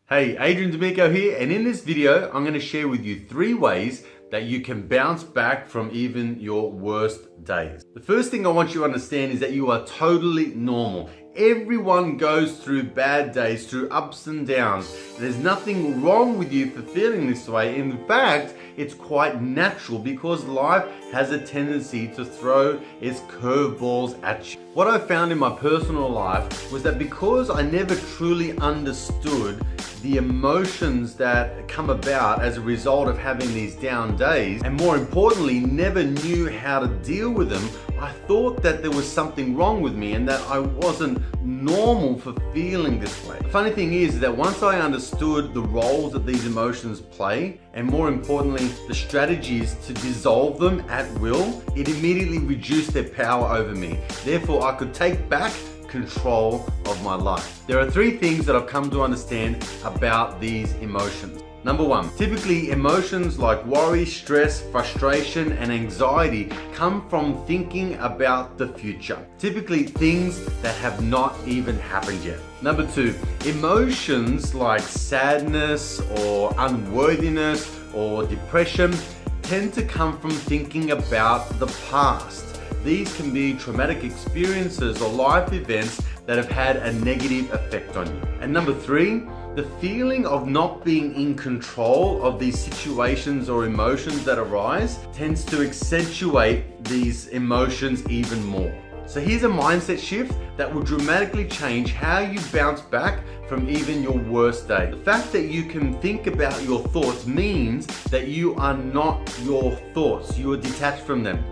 Hey, Adrian D'Amico here, and in this video, I'm going to share with you 3 ways that you can bounce back from even your worst days. The first thing I want you to understand is that you are totally normal. Everyone goes through bad days, through ups and downs. There's nothing wrong with you for feeling this way. In fact, it's quite natural because life has a tendency to throw its curveballs at you. What I found in my personal life was that because I never truly understood the emotions that come about as a result of having these down days, and more importantly, never knew how to deal with them, I thought that there was something wrong with me and that I wasn't normal for feeling this way. The funny thing is that once I understood the roles that these emotions play, and more importantly, the strategies to dissolve them at will, it immediately reduced their power over me. Therefore, I could take back control of my life. There are 3 things that I've come to understand about these emotions. Number 1, typically emotions like worry, stress, frustration, and anxiety come from thinking about the future. Typically things that have not even happened yet. Number 2, emotions like sadness or unworthiness or depression tend to come from thinking about the past. These can be traumatic experiences or life events that have had a negative effect on you. And number 3, the feeling of not being in control of these situations or emotions that arise tends to accentuate these emotions even more. So here's a mindset shift that will dramatically change how you bounce back from even your worst day. The fact that you can think about your thoughts means that you are not your thoughts. You are detached from them.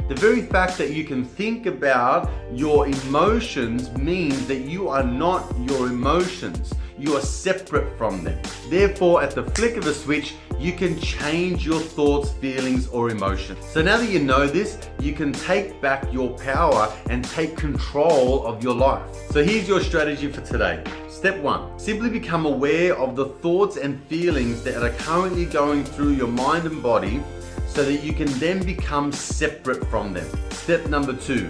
The very fact that you can think about your emotions means that you are not your emotions. You are separate from them. Therefore, at the flick of a switch, you can change your thoughts, feelings, or emotions. So now that you know this, you can take back your power and take control of your life. So here's your strategy for today. Step 1, simply become aware of the thoughts and feelings that are currently going through your mind and body, so that you can then become separate from them. Step number 2,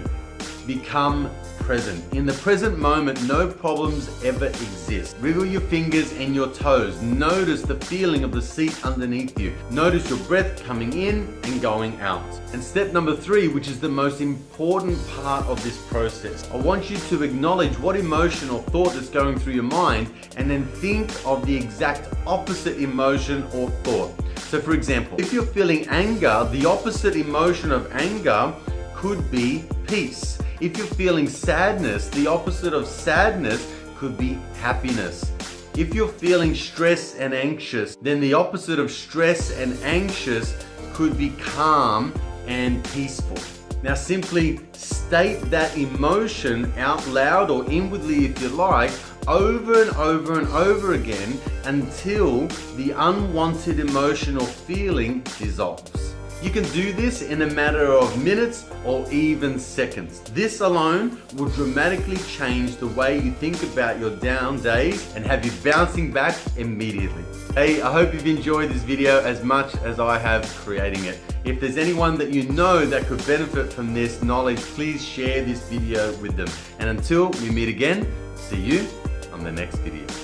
become present. In the present moment, no problems ever exist. Wriggle your fingers and your toes. Notice the feeling of the seat underneath you. Notice your breath coming in and going out. And step number 3, which is the most important part of this process, I want you to acknowledge what emotion or thought is going through your mind and then think of the exact opposite emotion or thought. So for example, if you're feeling anger, the opposite emotion of anger could be peace. If you're feeling sadness, the opposite of sadness could be happiness. If you're feeling stress and anxious, then the opposite of stress and anxious could be calm and peaceful. Now simply state that emotion out loud or inwardly if you like, over and over and over again until the unwanted emotion or feeling dissolves. You can do this in a matter of minutes or even seconds. This alone will dramatically change the way you think about your down days and have you bouncing back immediately. Hey, I hope you've enjoyed this video as much as I have creating it. If there's anyone that you know that could benefit from this knowledge, please share this video with them. And until we meet again, see you on the next video.